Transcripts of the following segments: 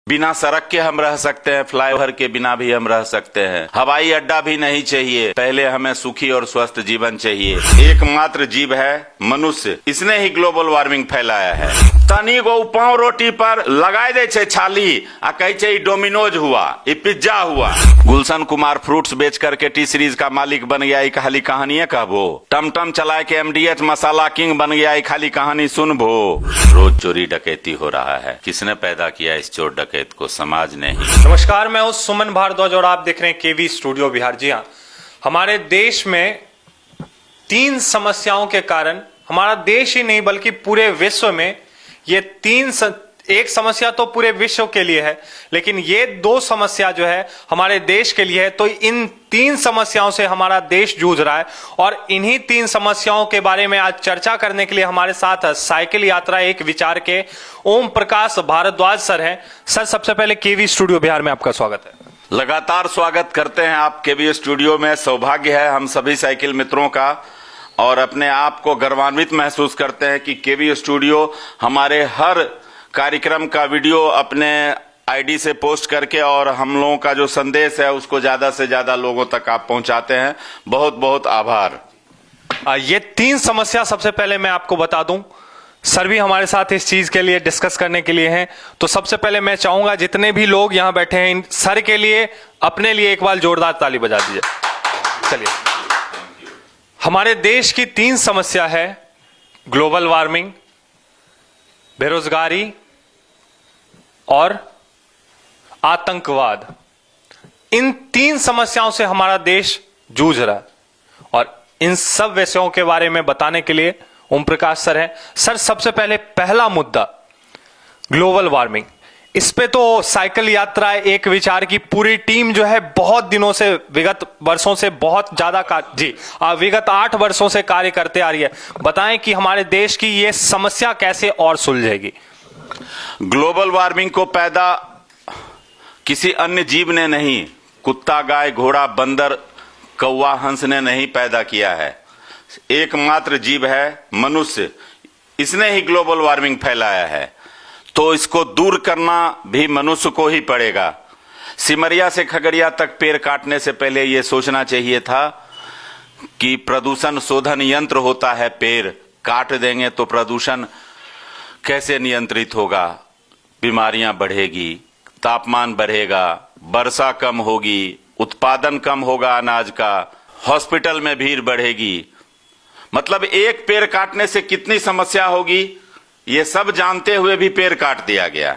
बिना सड़क के हम रह सकते हैं, फ्लाईओवर के बिना भी हम रह सकते हैं। हवाई अड्डा भी नहीं चाहिए, पहले हमें सुखी और स्वस्थ जीवन चाहिए। एकमात्र जीव है मनुष्य, इसने ही ग्लोबल वार्मिंग फैलाया है। तनी गो पाव रोटी पर लगाए दे छे छाली आ कहे छे डोमिनोज हुआ, ये पिज्जा हुआ। गुलशन कुमार फ्रूट्स बेच करके टी सीरीज का मालिक बन गया, ये खाली कहानी कहबो। टमटम चलाए के एमडीएच मसाला किंग बन गया, ये खाली कहानी सुनबो। रोज चोरी डकैती हो रहा है, किसने पैदा किया इस चोर डकैत को? समाज ने ही। नमस्कार, मैं हूं सुमन भारद्वाज और आप देख रहे हैं केवी स्टूडियो बिहार। जी हाँ, हमारे देश में 3 समस्याओं के कारण, हमारा देश ही नहीं बल्कि पूरे विश्व में ये एक समस्या तो पूरे विश्व के लिए है, लेकिन ये 2 समस्या जो है हमारे देश के लिए है। तो इन 3 समस्याओं से हमारा देश जूझ रहा है और इन्हीं 3 समस्याओं के बारे में आज चर्चा करने के लिए हमारे साथ साइकिल यात्रा एक विचार के ओम प्रकाश भारद्वाज सर हैं। सर, सबसे पहले केवी स्टूडियो बिहार में आपका स्वागत है। लगातार स्वागत करते हैं आप केवी स्टूडियो में। सौभाग्य है हम सभी साइकिल मित्रों का और अपने आप को गर्वान्वित महसूस करते हैं कि केवी स्टूडियो हमारे हर कार्यक्रम का वीडियो अपने आईडी से पोस्ट करके और हम लोगों का जो संदेश है उसको ज्यादा से ज्यादा लोगों तक आप पहुंचाते हैं। बहुत बहुत आभार। ये 3 समस्या सबसे पहले मैं आपको बता दूं, सर भी हमारे साथ इस चीज के लिए डिस्कस करने के लिए हैं। तो सबसे पहले मैं चाहूंगा जितने भी लोग यहां बैठे हैं इन सर के लिए, अपने लिए एक बार जोरदार ताली बजा दीजिए। चलिए, हमारे देश की 3 समस्या है, ग्लोबल वार्मिंग, बेरोजगारी और आतंकवाद। इन 3 समस्याओं से हमारा देश जूझ रहा है और इन सब विषयों के बारे में बताने के लिए ओम प्रकाश सर हैं। सर, सबसे पहले पहला मुद्दा ग्लोबल वार्मिंग। इस पे तो साइकिल यात्रा एक विचार की पूरी टीम जो है बहुत दिनों से, विगत वर्षों से बहुत ज्यादा विगत 8 वर्षों से कार्य करते आ रही है। बताएं कि हमारे देश की ये समस्या कैसे और सुलझेगी। ग्लोबल वार्मिंग को पैदा किसी अन्य जीव ने नहीं, कुत्ता, गाय, घोड़ा, बंदर, कौवा, हंस ने नहीं पैदा किया है। एकमात्र जीव है मनुष्य, इसने ही ग्लोबल वार्मिंग फैलाया है। तो इसको दूर करना भी मनुष्य को ही पड़ेगा। सिमरिया से खगड़िया तक पेड़ काटने से पहले यह सोचना चाहिए था कि प्रदूषण शोधन यंत्र होता है, पेड़ काट देंगे तो प्रदूषण कैसे नियंत्रित होगा? बीमारियां बढ़ेगी, तापमान बढ़ेगा, वर्षा कम होगी, उत्पादन कम होगा अनाज का, हॉस्पिटल में भीड़ बढ़ेगी। मतलब एक पेड़ काटने से कितनी समस्या होगी ये सब जानते हुए भी पेड़ काट दिया गया।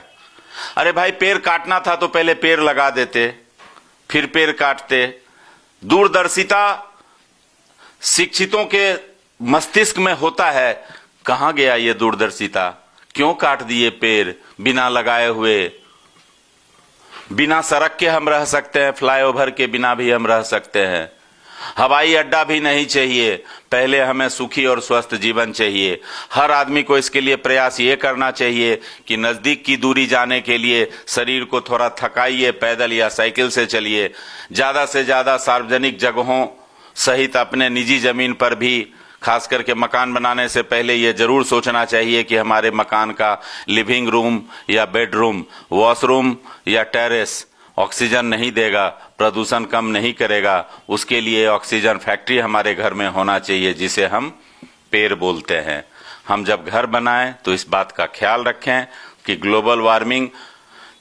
अरे भाई, पेड़ काटना था तो पहले पेड़ लगा देते, फिर पेड़ काटते। दूरदर्शिता शिक्षितों के मस्तिष्क में होता है, कहां गया ये दूरदर्शिता? क्यों काट दिए पेड़ बिना लगाए हुए? बिना सड़क के हम रह सकते हैं, फ्लाईओवर के बिना भी हम रह सकते हैं। हवाई अड्डा भी नहीं चाहिए, पहले हमें सुखी और स्वस्थ जीवन चाहिए। हर आदमी को इसके लिए प्रयास ये करना चाहिए कि नजदीक की दूरी जाने के लिए शरीर को थोड़ा थकाइए, पैदल या साइकिल से चलिए। ज्यादा से ज्यादा सार्वजनिक जगहों सहित अपने निजी जमीन पर भी, खास करके मकान बनाने से पहले ये जरूर सोचना चाहिए कि हमारे मकान का लिविंग रूम या बेडरूम, वॉशरूम या टेरेस ऑक्सीजन नहीं देगा, प्रदूषण कम नहीं करेगा। उसके लिए ऑक्सीजन फैक्ट्री हमारे घर में होना चाहिए, जिसे हम पेड़ बोलते हैं। हम जब घर बनाएं तो इस बात का ख्याल रखें कि ग्लोबल वार्मिंग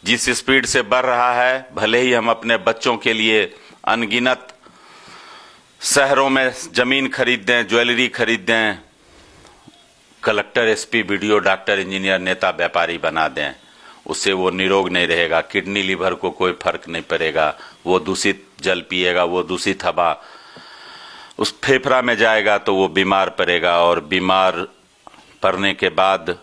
जिस स्पीड से बढ़ रहा है, भले ही हम अपने बच्चों के लिए अनगिनत शहरों में जमीन खरीद दें, ज्वेलरी खरीद दें, collector, SP, BDO, doctor, engineer, नेता, व्यापारी बना दें, उससे वो निरोग नहीं रहेगा। किडनी, लीवर को कोई फर्क नहीं पड़ेगा। वो दूषित जल पिएगा, वो दूषित हवा उस फेफड़ा में जाएगा तो वो बीमार पड़ेगा और बीमार पड़ने के बाद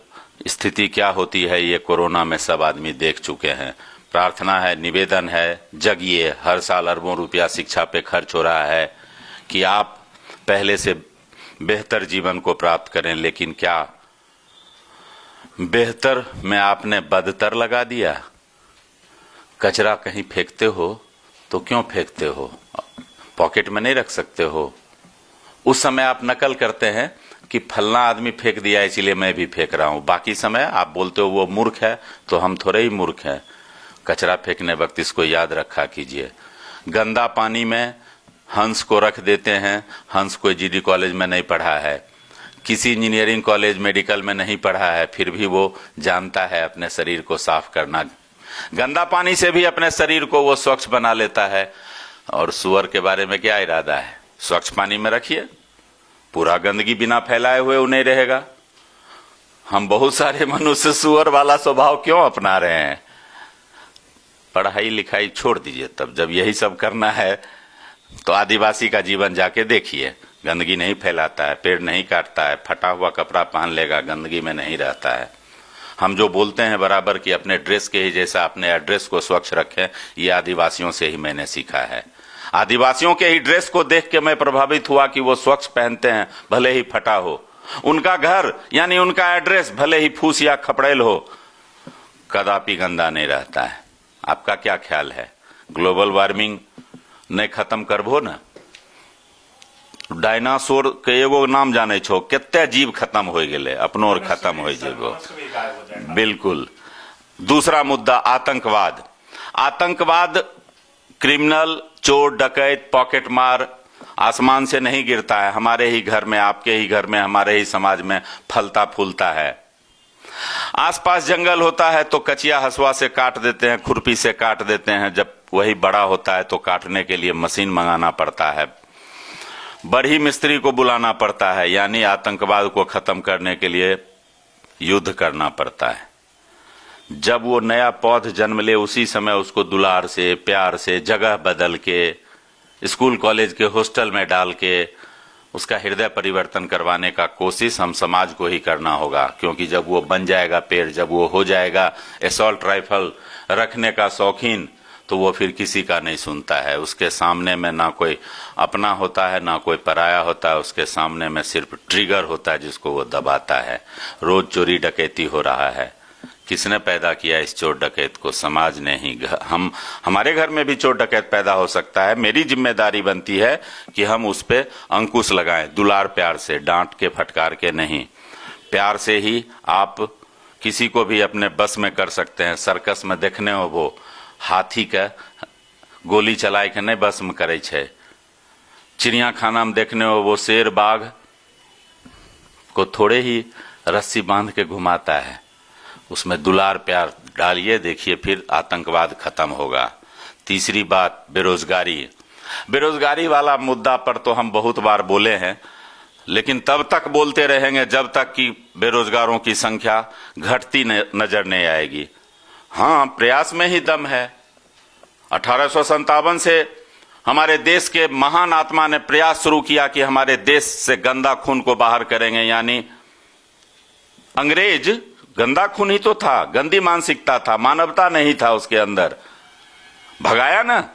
स्थिति क्या होती है ये कोरोना में सब आदमी देख चुके हैं। प्रार्थना है, निवेदन है, जगिए। हर साल अरबों रुपया शिक्षा पे खर्च हो रहा है कि आप पहले से बेहतर जीवन को प्राप्त करें, लेकिन क्या बेहतर में आपने बदतर लगा दिया? कचरा कहीं फेंकते हो तो क्यों फेंकते हो? पॉकेट में नहीं रख सकते हो? उस समय आप नकल करते हैं कि फलना आदमी फेंक दिया इसलिए मैं भी फेंक रहा हूं। बाकी समय आप बोलते हो वो मूर्ख है, तो हम थोड़े ही मूर्ख हैं। कचरा फेंकने वक्त इसको याद रखा कीजिए। गंदा पानी में हंस को रख देते हैं। हंस कोई जीडी कॉलेज में नहीं पढ़ा है, किसी इंजीनियरिंग कॉलेज मेडिकल में नहीं पढ़ा है, फिर भी वो जानता है अपने शरीर को साफ करना। गंदा पानी से भी अपने शरीर को वो स्वच्छ बना लेता है। और सुअर के बारे में क्या इरादा है? स्वच्छ पानी में रखिए, पूरा गंदगी बिना फैलाए हुए वो नहीं रहेगा। हम बहुत सारे मनुष्य सुअर वाला स्वभाव क्यों अपना रहे हैं? पढ़ाई लिखाई छोड़ दीजिए। तब जब यही सब करना है तो आदिवासी का जीवन जाके देखिए। गंदगी नहीं फैलाता है, पेड़ नहीं काटता है, फटा हुआ कपड़ा पहन लेगा, गंदगी में नहीं रहता है। हम जो बोलते हैं बराबर कि अपने ड्रेस के ही जैसा अपने एड्रेस को स्वच्छ रखें, ये आदिवासियों से ही मैंने सीखा है। आदिवासियों के ही ड्रेस को देख के मैं प्रभावित हुआ कि वो स्वच्छ पहनते हैं, भले ही फटा हो। उनका घर यानी उनका एड्रेस भले ही फूस या खपड़ेल हो, कदापि गंदा नहीं रहता है। आपका क्या ख्याल है? ग्लोबल वार्मिंग नहीं खत्म करबो ना? डायनासोर के एगो नाम जाने छो, कितने जीव खत्म हो गए, अपनो और खत्म हो जेबो। बिल्कुल। दूसरा मुद्दा आतंकवाद। आतंकवाद क्रिमिनल, चोर, डकैत, पॉकेट मार आसमान से नहीं गिरता है, हमारे ही घर में, आपके ही घर में, हमारे ही समाज में फलता फूलता है। आसपास जंगल होता है तो कचिया हसुआ से काट देते हैं, खुरपी से काट देते हैं। जब वही बड़ा होता है तो काटने के लिए मशीन मंगाना पड़ता है, बड़ी मिस्त्री को बुलाना पड़ता है, यानी आतंकवाद को खत्म करने के लिए युद्ध करना पड़ता है। जब वो नया पौध जन्म ले उसी समय उसको दुलार से, प्यार से, जगह बदल के, स्कूल कॉलेज के हॉस्टल में डाल के उसका हृदय परिवर्तन करवाने का कोशिश हम समाज को ही करना होगा। क्योंकि जब वो बन जाएगा पेड़, जब वो हो जाएगा असॉल्ट राइफल रखने का शौकीन, तो वो फिर किसी का नहीं सुनता है। उसके सामने में ना कोई अपना होता है ना कोई पराया होता है, उसके सामने में सिर्फ ट्रिगर होता है जिसको वो दबाता है। रोज चोरी डकैती हो रहा है, किसने पैदा किया इस चोर डकैत को? समाज ने ही। हमारे घर में भी चोर डकैत पैदा हो सकता है, मेरी जिम्मेदारी बनती है कि हम उस पे अंकुश लगाएं, दुलार प्यार से, डांट के फटकार के नहीं। प्यार से ही आप किसी को भी अपने बस में कर सकते हैं। सर्कस में देखने हो वो हाथी के गोली चलाए के नहीं बस में करे छे। चिड़ियाखाना में देखने हो वो शेर बाघ को थोड़े ही रस्सी बांध के घुमाता है। उसमें दुलार प्यार डालिए, देखिए फिर आतंकवाद खत्म होगा। तीसरी बात बेरोजगारी। बेरोजगारी वाला मुद्दा पर तो हम बहुत बार बोले हैं, लेकिन तब तक बोलते रहेंगे जब तक कि बेरोजगारों की संख्या घटती नजर नहीं आएगी। हाँ, प्रयास में ही दम है। 1857 से हमारे देश के महान आत्मा ने प्रयास शुरू किया कि हमारे देश से गंदा खून को बाहर करेंगे। यानी अंग्रेज गंदा खून ही तो था, गंदी मानसिकता था, मानवता नहीं था उसके अंदर। भगाया ना,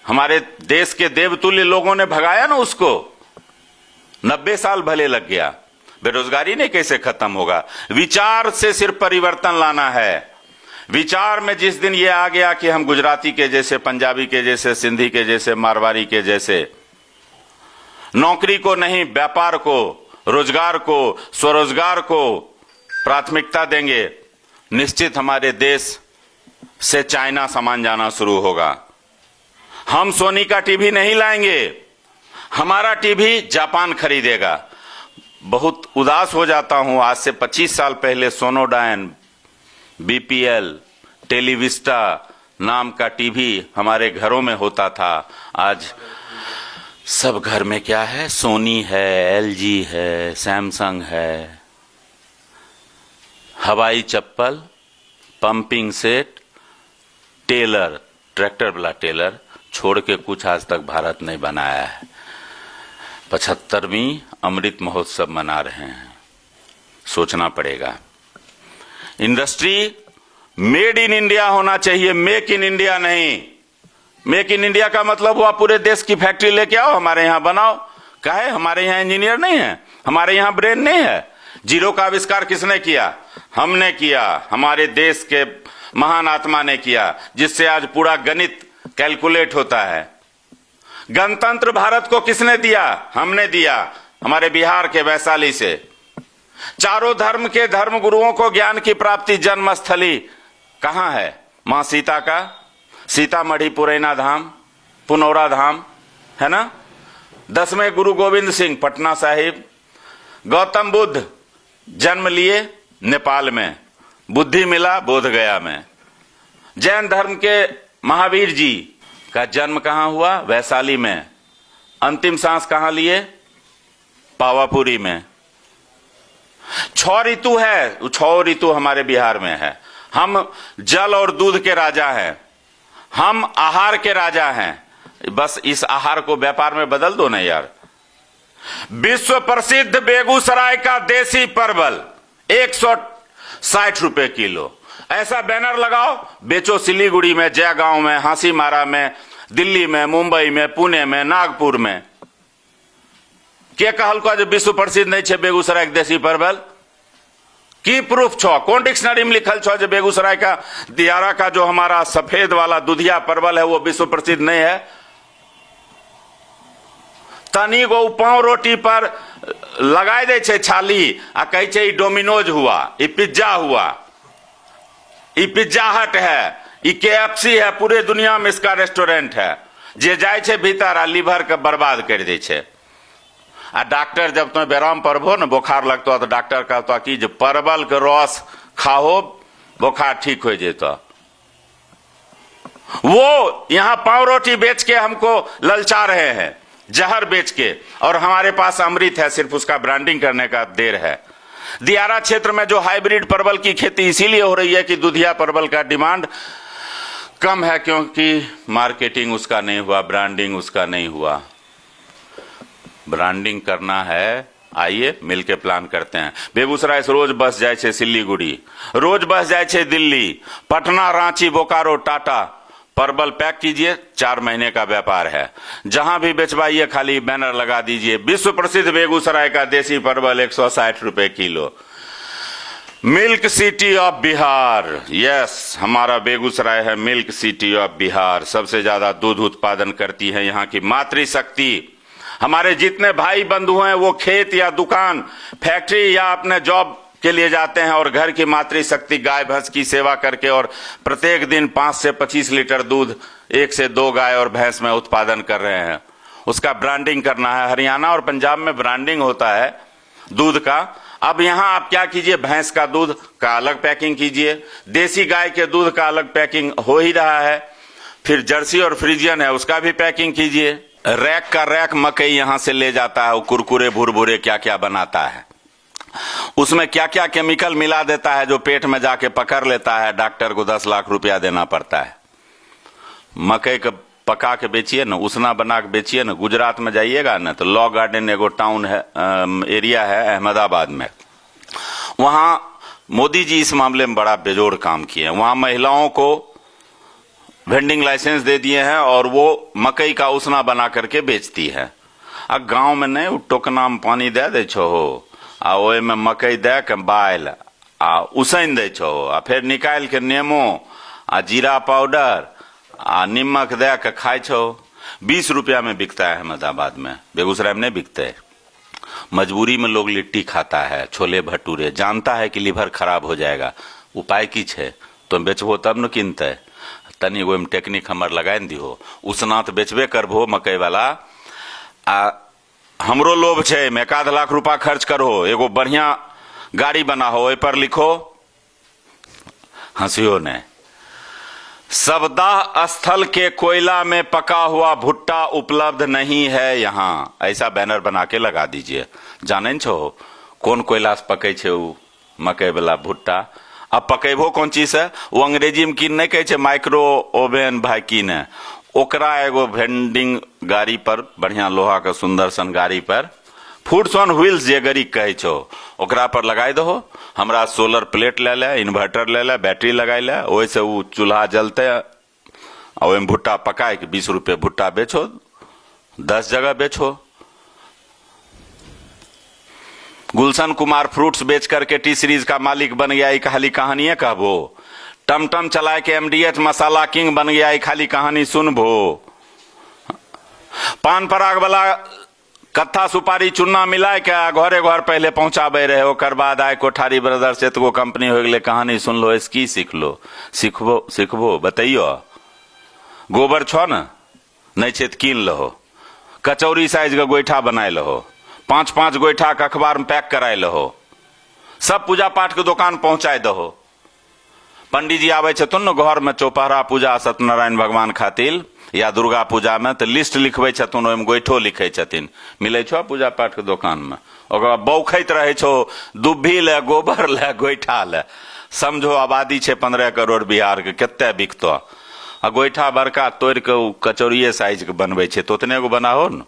हमारे देश के देवतुल्य लोगों ने भगाया ना उसको। 90 साल भले लग गया। बेरोजगारी नहीं कैसे खत्म होगा? विचार से सिर्फ परिवर्तन लाना है। विचार में जिस दिन ये आ गया कि हम गुजराती के जैसे, पंजाबी के जैसे, सिंधी के जैसे, मारवाड़ी के जैसे नौकरी को नहीं, व्यापार को, रोजगार को, स्वरोजगार को प्राथमिकता देंगे, निश्चित हमारे देश से चाइना सामान जाना शुरू होगा। हम सोनी का टीवी नहीं लाएंगे, हमारा टीवी जापान खरीदेगा। बहुत उदास हो जाता हूं। आज से 25 साल पहले सोनोडायन, बीपीएल, टेलीविस्टा नाम का टीवी हमारे घरों में होता था। आज सब घर में क्या है? सोनी है, एलजी है, सैमसंग है। हवाई चप्पल, पंपिंग सेट, टेलर, ट्रैक्टर वाला टेलर छोड़ के कुछ आज तक भारत नहीं बनाया है। 75वीं अमृत महोत्सव मना रहे हैं, सोचना पड़ेगा। इंडस्ट्री मेड इन इंडिया होना चाहिए, मेक इन इंडिया नहीं। मेक इन इंडिया का मतलब हुआ पूरे देश की फैक्ट्री लेके आओ, हमारे यहां बनाओ। काहे? हमारे यहां इंजीनियर नहीं है, हमारे यहां ब्रेन नहीं है। जीरो का आविष्कार किसने किया? हमने किया, हमारे देश के महान आत्मा ने किया, जिससे आज पूरा गणित कैलकुलेट होता है। गणतंत्र भारत को किसने दिया? हमने दिया, हमारे बिहार के वैशाली से। चारों धर्म के धर्म गुरुओं को ज्ञान की प्राप्ति जन्मस्थली कहां है? मां सीता का सीतामढ़ी पुरैना धाम, पुनौरा धाम, है ना। 10वें गुरु गोविंद सिंह पटना साहिब। गौतम बुद्ध जन्म लिए नेपाल में, बुद्धि मिला बोध गया में। जैन धर्म के महावीर जी का जन्म कहां हुआ? वैशाली में। अंतिम सांस कहां लिए? पावापुरी में। 6 ऋतु है, 6 ऋतु हमारे बिहार में है। हम जल और दूध के राजा हैं, हम आहार के राजा हैं। बस इस आहार को व्यापार में बदल दो ना यार। विश्व प्रसिद्ध बेगूसराय का देसी परवल 160 रुपए किलो। ऐसा बैनर लगाओ, बेचो सिलीगुड़ी में, जयगांव में, हांसीमारा में, दिल्ली में, मुंबई में, पुणे में, नागपुर में। के कहल को विश्व प्रसिद्ध नहीं है बेगूसराय के देसी परवल? की प्रूफ छो? कौन डिक्शनरी में लिखल छो जो बेगूसराय का दियारा का जो हमारा सफेद वाला दुधिया परवल है वो विश्व प्रसिद्ध नहीं है? तनी गो पाव रोटी पर लगाई दे छे छाली आ कहे छे ई डोमिनोज हुआ, ई पिज्जा हुआ, ई पिज्जा हट है, ई KFC है, पूरे दुनिया में इसका रेस्टोरेंट है। जे जाए छे भीतर आ लीवर के बर्बाद कर दे छे। आ डॉक्टर जब तुम्हें बेराम पड़बो न बुखार लगतो तो डॉक्टर कहता कि जो परवल के रस खाओ बुखार ठीक हो जेतो। वो यहां पाव रोटी बेच के हमको ललचा रहे हैं, जहर बेच के, और हमारे पास अमृत है, सिर्फ उसका ब्रांडिंग करने का देर है। दियारा क्षेत्र में जो हाइब्रिड परवल की खेती इसीलिए हो रही है कि दुधिया परवल का डिमांड कम है, क्योंकि मार्केटिंग उसका नहीं हुआ, ब्रांडिंग उसका नहीं हुआ। ब्रांडिंग करना है, आइए मिलके प्लान करते हैं। बेगूसराय से रोज बस जाए छे सिलीगुड़ी, रोज बस जाए छे दिल्ली, पटना, रांची, बोकारो, टाटा। परवल पैक कीजिए, 4 महीने का व्यापार है। जहां भी बेचवाइए खाली बैनर लगा दीजिए, विश्व प्रसिद्ध बेगूसराय का देसी परवल 160 रुपए kilo. Milk city of Bihar, yes, हमारा बेगूसराय है मिल्क सिटी ऑफ बिहार। सबसे ज्यादा दूध उत्पादन करती है यहाँ की मातृशक्ति। हमारे जितने भाई बंधु हैं वो खेत या दुकान, फैक्ट्री या अपने जॉब के लिए जाते हैं और घर की मातृशक्ति गाय भैंस की सेवा करके और प्रत्येक दिन 5 से 25 लीटर दूध 1 से 2 गाय और भैंस में उत्पादन कर रहे हैं। उसका ब्रांडिंग करना है। हरियाणा और पंजाब में ब्रांडिंग होता है दूध का। अब यहां आप क्या कीजिए, भैंस का दूध का अलग पैकिंग कीजिए, देसी गाय के दूध का अलग पैकिंग हो ही रहा है, फिर जर्सी और फ्रीजियन है उसका भी पैकिंग कीजिए। रैक का रैक मकई यहां से ले जाता है, वो कुरकुरे भुरभुरे क्या क्या बनाता है, उसमें क्या क्या केमिकल मिला देता है जो पेट में जाके पकड़ लेता है। डॉक्टर को 10 लाख रुपया देना पड़ता है। मकई को पका के बेचिए ना, उसना बना के बेचिए ना। गुजरात में जाइएगा ना तो लॉ गार्डन एगो टाउन है, एरिया है अहमदाबाद में, वहां मोदी जी इस मामले में बड़ा बेजोड़ काम किए हैं। वहां महिलाओं को वेंडिंग लाइसेंस दे दिए हैं और वो मकई का उसना बना करके बेचती है। आ गांव में नहीं, टोकना में पानी दे दे छो आ ओए में मकई दे के बाइल आ उसन दे छो आ फिर निकाल के नेमो आ जीरा पाउडर आ निमक दे के खाए छो। 20 रुपया में बिकता है अहमदाबाद में, बेगूसराय में नहीं बिकते। मजबूरी में लोग लिट्टी खाता है, छोले भटूरे, जानता है कि लीवर खराब हो जाएगा। उपाय की छे, तुम बेचबो तब न किनते। तनी वो टेक्निक हमर लगाए दिहो, उसना तो बेचबे करबो मकई वाला। आ हमरो लोभ छे, में 1 लाख रुपया खर्च करो, एगो बढ़िया गाड़ी बनाहो, ओय पर लिखो, हंसियो ने, सबदाह स्थल के कोयला में पका हुआ भुट्टा उपलब्ध नहीं है यहाँ। ऐसा बैनर बना के लगा दीजिए। जाने छो कौन कोयला से पके छे उ मकई वाला भुट्टा। अब पकेबो कौन चीज है, वो अंग्रेजी में की नहीं कहे छे माइक्रो ओवन भाई की ने, ओकरा एगो वेंडिंग गाड़ी पर, बढ़िया लोहा का सुंदर सन गाड़ी पर, फूड्स ऑन व्हील्स जे गरी कहे छो, ओकरा पर लगाई दो। हमरा सोलर प्लेट ले ले, इन्वर्टर ले ले, बैटरी लगाई ले, ओइसे वो चूल्हा जलते और ओहिमे भुट्टा पकाए के 20 रुपए भुट्टा बेचो, 10 जगह बेचो। गुलशन कुमार फ्रूट्स बेच करके टी सीरीज का मालिक बन गया, ये खाली कहानी है कहबो। टमटम चलाए के MDH मसाला किंग बन गया, ये खाली कहानी सुनबो। पान पराग वाला कत्था सुपारी चूना मिलाय के घरे घर पहले पहुंचाबे रहे, ओकर बाद आय कोठारी ब्रदर्स एतगो कंपनी हो गेले, कहानी सुन लो, इसकी सीख लो, सीखबो बताइयो। गोबर छो न नहीं छे तो कीन लहो, कचौरी साइज का गोईठा बनाए लहो, 5-5 गोईठा के अखबार में पैक कराए लहो, सब पूजा पाठ के दुकान पहुंचाए दहो। पंडित जी आवे छथुन न घर में चौपहरा पूजा सत्यनारायण भगवान खातिर या दुर्गा पूजा में, तो लिस्ट लिखबे छथुन, ओहिमे गोइठो लिखे छथिन, मिले छो पूजा पाठ के दुकान में। ओकर बाद बौखैत रहे छो दुब्भी ले, गोबर ले, गोइठा ले। समझो आबादी छे 15 करोड़ बिहार के, कते बिकतो। आ गोइठा बड़का तोड़ के कचौरिये साइज के बनबे छे, तो उतने गो बनाहो न,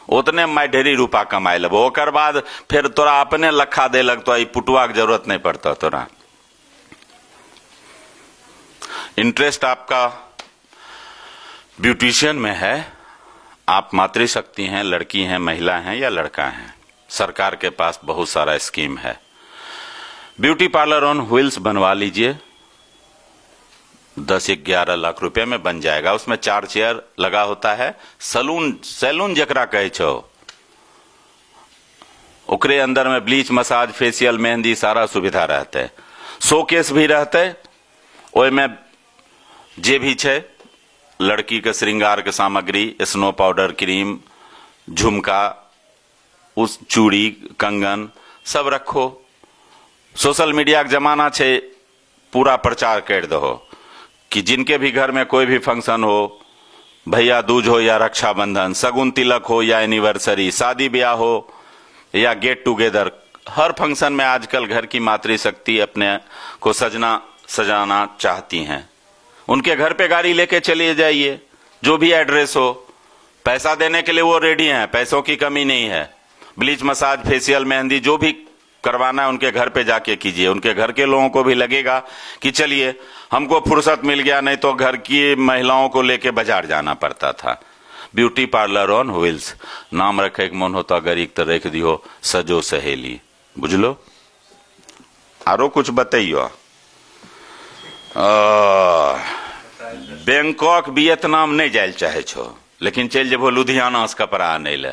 उतने में ढेरी रूपा कमाए लेबो। ओकर बाद फिर तोरा अपने लखा दे लगतो, ई पुटुआ के जरूरत नहीं पड़ता तोरा। इंटरेस्ट आपका ब्यूटिशियन में है, आप मातृशक्ति हैं, लड़की हैं, महिला हैं या लड़का हैं, सरकार के पास बहुत सारा स्कीम है। ब्यूटी पार्लर ऑन व्हील्स बनवा लीजिए, 10-11 लाख रुपए में बन जाएगा। उसमें 4 चेयर लगा होता है, सैलून जकरा कहे छो, ओकरे अंदर में ब्लीच, मसाज, फेशियल, मेहंदी सारा सुविधा रहते। शोकेस भी रहते, ओय में जे भी छे लड़की के श्रृंगार के सामग्री, स्नो पाउडर, क्रीम, झुमका, उस चूड़ी, कंगन सब रखो। सोशल मीडिया के जमाना छे, पूरा प्रचार कर दो कि जिनके भी घर में कोई भी फंक्शन हो, भैया दूज हो या रक्षाबंधन, सगुन तिलक हो या एनिवर्सरी, शादी ब्याह हो या गेट टुगेदर, हर फंक्शन में आजकल घर की मातृशक्ति अपने को सजाना चाहती हैं। उनके घर पे गाड़ी लेके चलिए जाइए, जो भी एड्रेस हो, पैसा देने के लिए वो रेडी हैं, पैसों की कमी नहीं है। ब्लीच, मसाज, फेशियल, मेहंदी जो भी करवाना है उनके घर पे जाके कीजिए। उनके घर के लोगों को भी लगेगा कि चलिए हमको फुर्सत मिल गया, नहीं तो घर की महिलाओं को लेके बाजार जाना पड़ता था। ब्यूटी पार्लर ऑन व्हील्स नाम रखे के मन होता, गरीब तो रख दियो सजो सहेली, बुझलो। आरो कुछ बताइयो। बैंकॉक, वियतनाम नहीं जाए चाहे छो, लेकिन चल जेबो लुधियाना से कपड़ा आने ले।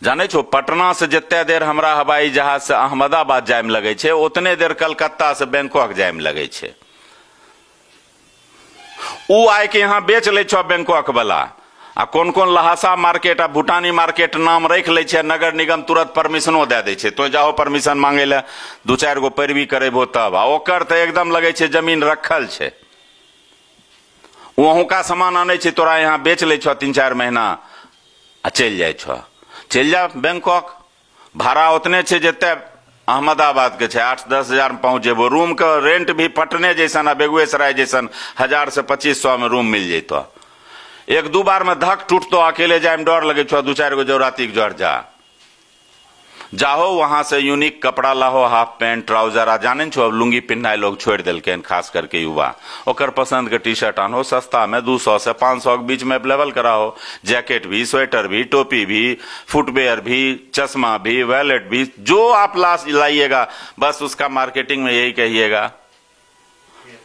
जाने छो पटना से जिते देर हमरा हवाई जहाज से अहमदाबाद जाए में लगे छे, उतने देर कलकत्ता से बैंकॉक जाए में लगे छे। उ आय के यहाँ बेच ले छो बैंकॉक वाला। आ कौन कौन लहासा मार्केट आ भूटानी मार्केट नाम रख ले छे, नगर निगम तुरंत परमिशनो दे दे छे। तो जाओ परमिशन मांगे ले, 2-4 गो पैरवी करेबो तब। आ ओकर तो एकदम लगे छे जमीन रखल छे, वहों का सामान आने छे, तोरा यहाँ बेच ले छो 3-4 महीना आ चल जाए छो। चल जा बैंकॉक, भाड़ा उतने छे जेते अहमदाबाद के छे, 8-10 हजार में पहुंच जेबो। रूम का रेंट भी पटने जैसन आ बेगुसराय जैसन 1000 से 2500 में रूम मिल जेतो। 1-2 बार में धक टूटतो, अकेले जाए में डर लगे छो, 2-4 गो जौराती के जड़ जाहो वहां से यूनिक कपड़ा लाहो, हाफ पैंट, ट्राउजर। आ जाने छो अब लुंगी पिन्हाए लोग छोड़ दिलके, खास करके युवा। ओकर पसंद के टी शर्ट आनो, सस्ता में 200 से 500 के बीच में अवेलेबल कराओ। जैकेट भी, स्वेटर भी, टोपी भी, फुटवेयर भी, चश्मा भी, वैलेट भी, जो आप लाइएगा बस उसका मार्केटिंग में यही कहिएगा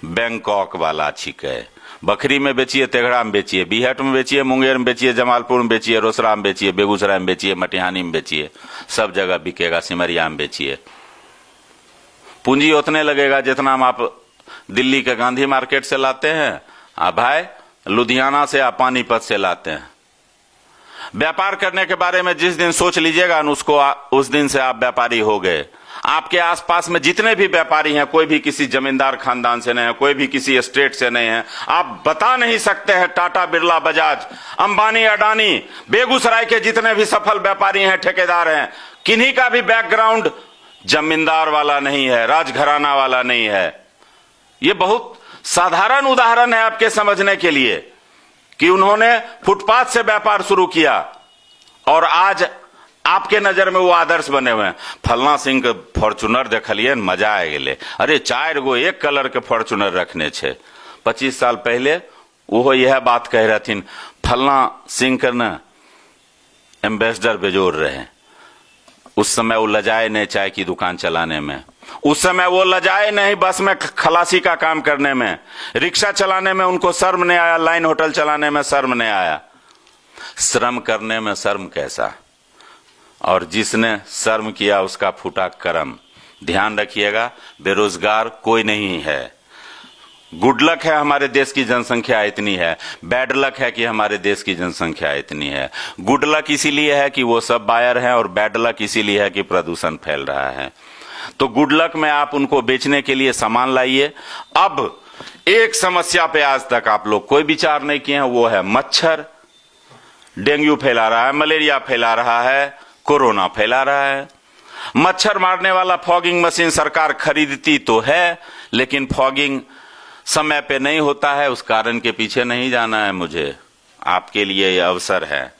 बैंकॉक वाला छिके। बखरी में बेचिए, तेघड़ा में बेचिए, बीहट में बेचिए, मुंगेर में बेचिए, जमालपुर में बेचिए, रोसड़ा में बेचिए, बेगूसराय में बेचिए, मटिहानी में बेचिए, सब जगह बिकेगा। सिमरिया में बेचिए। पूंजी उतने लगेगा जितना हम आप दिल्ली के गांधी मार्केट से लाते हैं, भाई लुधियाना से आप पानीपत से लाते हैं। व्यापार करने के बारे में जिस दिन सोच लीजिएगा उस दिन से आप व्यापारी हो गए। आपके आसपास में जितने भी व्यापारी हैं, कोई भी किसी जमींदार खानदान से नहीं है, कोई भी किसी स्टेट से नहीं है। आप बता नहीं सकते हैं टाटा, बिरला, बजाज, अंबानी, अडानी, बेगूसराय के जितने भी सफल व्यापारी हैं, ठेकेदार हैं, किन्हीं का भी बैकग्राउंड जमींदार वाला नहीं है, राजघराना वाला नहीं है। ये बहुत साधारण उदाहरण है आपके समझने के लिए कि उन्होंने फुटपाथ से व्यापार शुरू किया और आज आपके नजर में वो आदर्श बने हुए हैं। फलना सिंह के फॉर्चूनर देखलिए, मजा आ गए। अरे 4 गो एक कलर के फॉर्चूनर रखने छे। 25 साल पहले वो यह बात कह रहथिन, फलना सिंह के न एम्बेसडर बेजोर रहे। उस समय वो लजाए नहीं चाय की दुकान चलाने में, उस समय वो लजाए नहीं बस में खलासी का काम करने में, रिक्शा चलाने में उनको शर्म नहीं आया, लाइन होटल चलाने में शर्म नहीं आया। श्रम करने में शर्म कैसा, और जिसने शर्म किया उसका फूटा करम। ध्यान रखिएगा, बेरोजगार कोई नहीं है। गुड लक है हमारे देश की जनसंख्या इतनी है, बैड लक है कि हमारे देश की जनसंख्या इतनी है। गुड लक इसीलिए है कि वो सब बायर हैं, और बैड लक इसीलिए है कि प्रदूषण फैल रहा है। तो गुड लक में आप उनको बेचने के लिए सामान लाइए। अब एक समस्या पे आज तक आप लोग कोई विचार नहीं किए हैं, वो है मच्छर। डेंगू फैला रहा है, मलेरिया फैला रहा है, कोरोना फैला रहा है। मच्छर मारने वाला फॉगिंग मशीन सरकार खरीदती तो है, लेकिन फॉगिंग समय पे नहीं होता है। उस कारण के पीछे नहीं जाना है मुझे, आपके लिए यह अवसर है।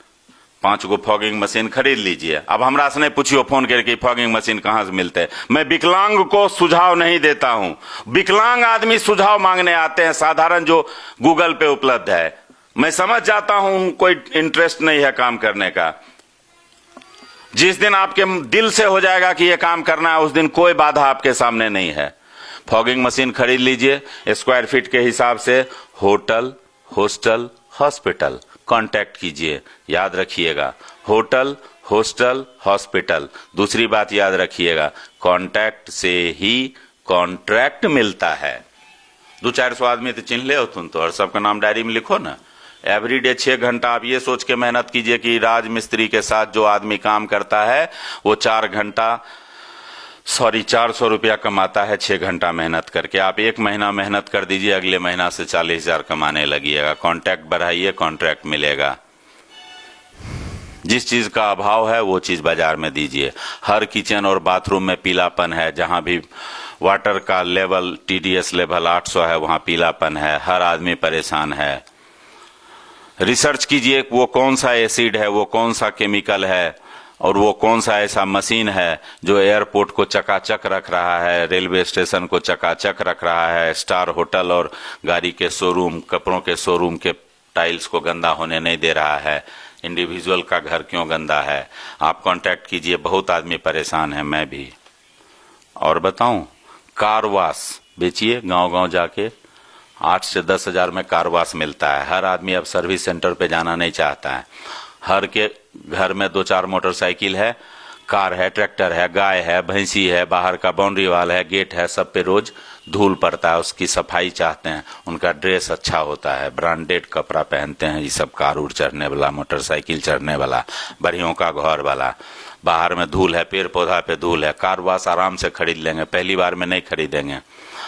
5 गो फॉगिंग मशीन खरीद लीजिए। अब हमरा से नहीं पूछियो फोन करके फॉगिंग मशीन कहां से मिलते हैं। मैं विकलांग को सुझाव नहीं देता हूं, विकलांग आदमी सुझाव मांगने आते हैं, साधारण जो गूगल पे उपलब्ध है। मैं समझ जाता हूं कोई इंटरेस्ट नहीं है काम करने का। जिस दिन आपके दिल से हो जाएगा कि यह काम करना है, उस दिन कोई बाधा आपके सामने नहीं है। फॉगिंग मशीन खरीद लीजिए। स्क्वायर फीट के हिसाब से होटल, हॉस्टल, हॉस्पिटल कांटेक्ट कीजिए। याद रखिएगा, होटल, हॉस्टल, हॉस्पिटल। दूसरी बात याद रखिएगा, कांटेक्ट से ही कॉन्ट्रैक्ट मिलता है। 200-400 आदमी तो चिन्ह ले हो तुम तो, और सबका नाम डायरी में लिखो ना। एवरीडे 6 घंटा आप ये सोच के मेहनत कीजिए कि राज मिस्त्री के साथ जो आदमी काम करता है वो 400 रुपया कमाता है 6 घंटा मेहनत करके। आप 1 महीना मेहनत कर दीजिए, अगले महीना से 40,000 कमाने लगिएगा। कॉन्ट्रैक्ट बढ़ाइए, कॉन्ट्रैक्ट मिलेगा। जिस चीज का अभाव है वो चीज बाजार में दीजिए। हर किचन और बाथरूम में पीलापन है। जहां भी वाटर का लेवल, TDS लेवल 800 है, वहां पीलापन है। हर आदमी परेशान है। रिसर्च कीजिए वो कौन सा एसिड है, वो कौन सा केमिकल है, और वो कौन सा ऐसा मशीन है जो एयरपोर्ट को चकाचक रख रहा है, रेलवे स्टेशन को चकाचक रख रहा है, स्टार होटल और गाड़ी के शोरूम, कपड़ों के शोरूम के टाइल्स को गंदा होने नहीं दे रहा है। इंडिविजुअल का घर क्यों गंदा है? आप कांटेक्ट कीजिए। बहुत आदमी परेशान है, मैं भी। और बताऊं, कार वॉश बेचिए गांव-गांव जाके। 8 से 10 हजार में कार वॉश मिलता है। हर आदमी अब सर्विस सेंटर पे जाना नहीं चाहता है। हर के घर में 2-4 मोटरसाइकिल है, कार है, ट्रैक्टर है, गाय है, भैंसी है, बाहर का बाउंड्री वाल है, गेट है, सब पे रोज धूल पड़ता है। उसकी सफाई चाहते हैं। उनका ड्रेस अच्छा होता है, ब्रांडेड कपड़ा पहनते हैं। ये सब कार उड़ चढ़ने वाला, मोटरसाइकिल चढ़ने वाला, बढ़ियों का घर वाला। बाहर में धूल है, पेड़ पौधा पे धूल है। कार वॉश आराम से खरीद लेंगे, पहली बार में नहीं खरीदेंगे।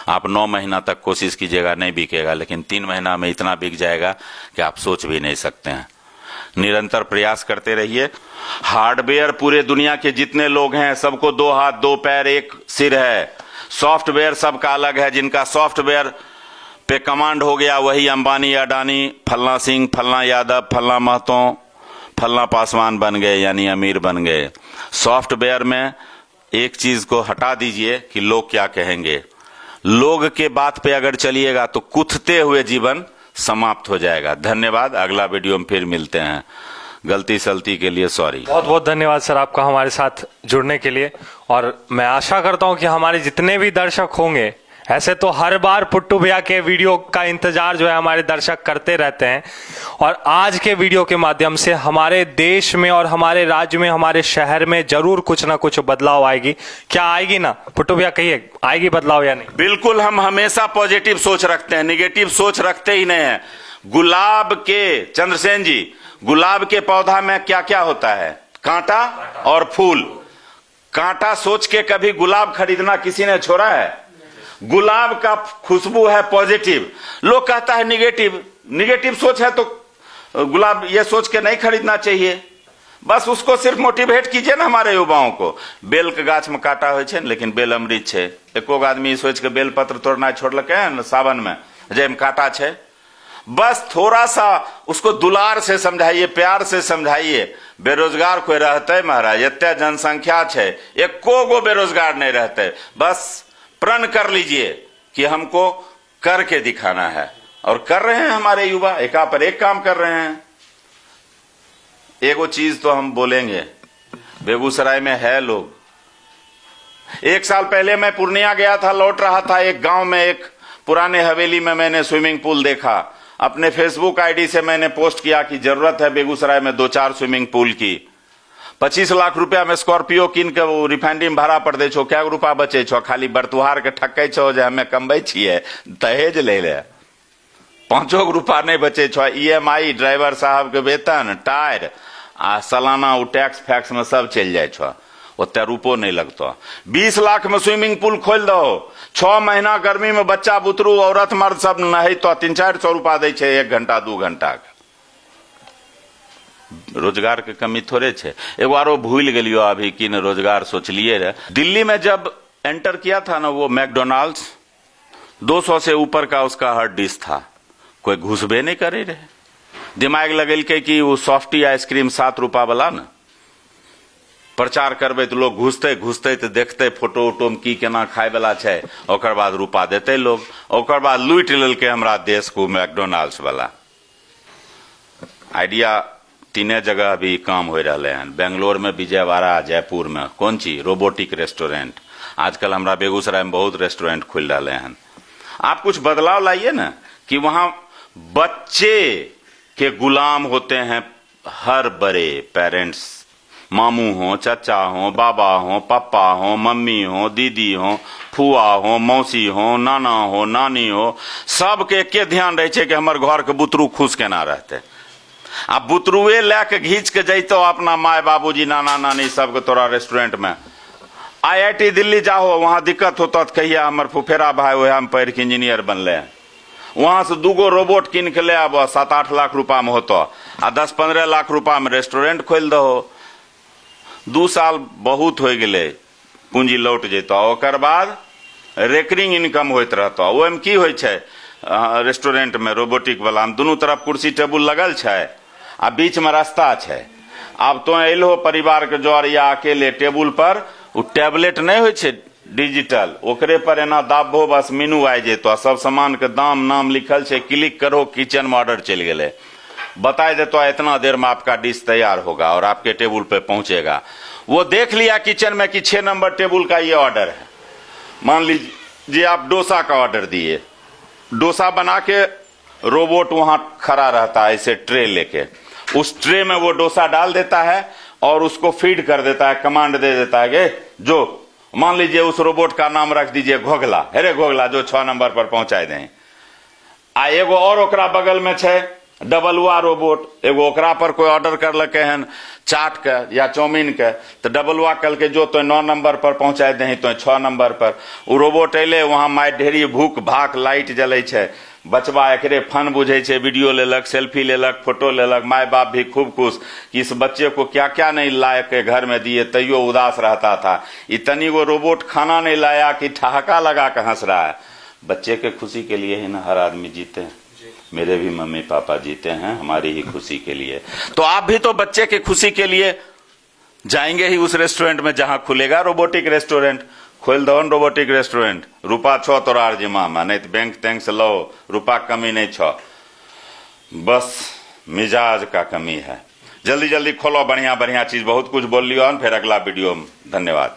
आप 9 महीना तक कोशिश कीजिएगा, नहीं बिकेगा, लेकिन 3 महीना में इतना बिक जाएगा कि आप सोच भी नहीं सकते हैं। निरंतर प्रयास करते रहिए। हार्डवेयर पूरे दुनिया के जितने लोग हैं सबको 2 हाथ 2 पैर 1 सिर है। सॉफ्टवेयर सबका अलग है। जिनका सॉफ्टवेयर पे कमांड हो गया वही अंबानी, अडानी, फलना सिंह, फलना यादव, फलना महतो, फलना पासवान बन गए, यानी अमीर बन गए। सॉफ्टवेयर में एक चीज को हटा दीजिए कि लोग क्या कहेंगे। लोग के बात पे अगर चलिएगा तो कुथते हुए जीवन समाप्त हो जाएगा। धन्यवाद। अगला वीडियो में फिर मिलते हैं। गलती सलती के लिए सॉरी। बहुत बहुत धन्यवाद सर आपका हमारे साथ जुड़ने के लिए। और मैं आशा करता हूं कि हमारे जितने भी दर्शक होंगे, ऐसे तो हर बार पुट्टू भैया के वीडियो का इंतजार जो है हमारे दर्शक करते रहते हैं, और आज के वीडियो के माध्यम से हमारे देश में और हमारे राज्य में, हमारे शहर में जरूर कुछ ना कुछ बदलाव आएगी। क्या आएगी ना पुट्टू भैया, कहिए, आएगी बदलाव या नहीं? बिल्कुल। हम हमेशा पॉजिटिव सोच रखते हैं, निगेटिव सोच रखते ही नहीं है। गुलाब के, चंद्रसेन जी, गुलाब के पौधा में क्या क्या होता है? कांटा और फूल। कांटा सोच के कभी गुलाब खरीदना किसी ने छोड़ा है? गुलाब का खुशबू है पॉजिटिव, लोग कहता है निगेटिव। निगेटिव सोच है तो गुलाब ये सोच के नहीं खरीदना चाहिए। बस उसको सिर्फ मोटिवेट कीजिए ना हमारे युवाओं को। बेल के गाछ में कांटा हो छे, लेकिन बेल अमृत छे। एको आदमी सोच के बेल पत्र तोड़ना छोड़लके है सावन में, जेम कांटा छे। बस थोड़ा सा उसको दुलार से समझाइए, प्यार से समझाइए। बेरोजगार कोई रहते महाराज, इतने जनसंख्या छे, एको गो बेरोजगार नहीं रहते। बस प्रण कर लीजिए कि हमको करके दिखाना है, और कर रहे हैं हमारे युवा, एका पर एक काम कर रहे हैं। एगो चीज तो हम बोलेंगे, बेगूसराय में है लोग। 1 साल पहले मैं पूर्णिया गया था, लौट रहा था, एक गांव में एक पुराने हवेली में मैंने स्विमिंग पूल देखा। अपने फेसबुक आईडी से मैंने पोस्ट किया कि जरूरत है बेगूसराय में 2-4 स्विमिंग पूल की। 25 लाख रुपया में स्कॉर्पियो कीन के वो रिफाइनरी में भाड़ा पर दे छो, क्या रुपया बचे छो? खाली बरतुहार के ठकै छो जे हमें कमबै छियै, दहेज ले ले। 5 रुपया नहीं बचे छो। EMI, ड्राइवर साहब के वेतन, टायर आ सालाना वो टैक्स फैक्स में सब चल जाए छो, ओते रुपो नहीं लगतो। 20 लाख में स्विमिंग पूल खोल दो, 6 महीना गर्मी में बच्चा बुतरू औरत मर्द सब नही तो 300-400 रुपया दे छे 1 घंटा 2 घंटा के। रोजगार के कमी थोड़े छे। एगो आरो भूल गेलियो अभी कि न रोजगार सोचलिए रे। दिल्ली में जब एंटर किया था ना वो मैकडोनाल्ड्स, 200 से ऊपर का उसका हर डिश था, कोई घुसबे नहीं करे रहे। दिमाग लगल के कि वो सॉफ्टी आइसक्रीम 7 रुपया वाला ना प्रचार करबे तो लोग घुसते तो देखते फोटो उटो में की केना खाय वाला छे, ओकर बाद रुपा देते लोग, ओकर बाद लूट लेलके हमरा देश को मैकडोनाल्ड्स वाला। आइडिया 3 जगह अभी काम हो रहा है, बेंगलोर में, विजयवाड़ा, जयपुर में। कौन चीज? Robotic restaurant. आजकल हमरा बेगूसराय में बहुत रेस्टोरेंट खुल रहे हैं। आप कुछ बदलाव लाइए ना कि वहां बच्चे के गुलाम होते हैं हर बड़े पेरेंट्स, मामू हो, चाचा हो, बाबा हो, पापा हो, मम्मी हो, दीदी हो, फुआ हो, मौसी हो, नाना हो, नानी हो, सबके एके ध्यान रहे छे कि हमर घर के बुतरू खुश केना रहते। आ बुतरुए लैके घींच के जैतो अपना माय बाबूजी नाना नानी सबके तोरा रेस्टोरेंट में। IIT दिल्ली जाओ, वहां दिक्कत होता तो कहिया हमर फुफेरा भाई वह हम पढ़ के इंजीनियर बनले, वहां से 2 रोबोट किन के ले आबो, 7-8 लाख रुपया में होतो, आ 10-15 लाख रुपया में रेस्टोरेंट खोल दो। 2 साल बहुत हो गए, पूंजी लौट जेतो, ओकर बाद रेकरिंग इनकम होत रहतो। ओहिमे की होइ छै? रेस्टोरेंट में रोबोटिक वाला में दुनू तरफ कुर्सी टेबुल लगल छै आ बीच में रास्ता छै। अब तो एलो परिवार के जर या अकेले टेबुल पर उ टैबलेट नहीं होइ छै डिजिटल, ओकरे पर एना दाबो बस मेनू आ जेतो, सब सामान के दाम नाम लिखल छै, क्लिक करो किचन में ऑर्डर चल गए, बता देता इतना देर में आपका डिश तैयार होगा और आपके टेबल पे पहुंचेगा। वो देख लिया किचन में कि 6 नंबर टेबल का ये ऑर्डर है। मान लीजिए आप डोसा का ऑर्डर दिए, डोसा बना के रोबोट वहां खड़ा रहता है ऐसे ट्रे लेके, उस ट्रे में वो डोसा डाल देता है और उसको फीड कर देता है, कमांड दे देता है कि जो, मान लीजिए उस रोबोट का नाम रख दीजिए घोघला, अरे घोघला जो 6 नंबर पर पहुंचाई दें। आ एगो और ओकरा बगल में छै डबलुआ रोबोट, एगो ओकरा पर कोई ऑर्डर करलके हन चाट के या चाउमीन के, तो डबलुआ कल के जो तो 9 नंबर पर पहुंचाई दे तो 6 नंबर पर। वो रोबोट अले, वहां माय ढेरी भूख भाक लाइट जले छै, बचवा एकरे फन बुझे छै, वीडियो लेलक, सेल्फी लेलक, फोटो लेलक, माय बाप भी खूब खुश कि इस बच्चे को क्या क्या नहीं लाए के घर में दिए, तैयो उदास रहता था। इतनी वो रोबोट खाना नहीं लाया कि ठहाका लगा के हंस रहा है। बच्चे के खुशी के लिए ही ना हर आदमी जीते हैं, मेरे भी मम्मी पापा जीते हैं हमारी ही खुशी के लिए। तो आप भी तो बच्चे के खुशी के लिए जाएंगे ही उस रेस्टोरेंट में जहां खुलेगा रोबोटिक रेस्टोरेंट। खोल दो रोबोटिक रेस्टोरेंट, रुपा छो तोरा जिम्मा में, नहीं तो बैंक तैंक से लो, रुपा कमी नहीं छो, बस मिजाज का कमी है। जल्दी जल्दी खोलो, बढ़िया बढ़िया चीज बहुत कुछ बोल लियो, फिर अगला वीडियो में। धन्यवाद।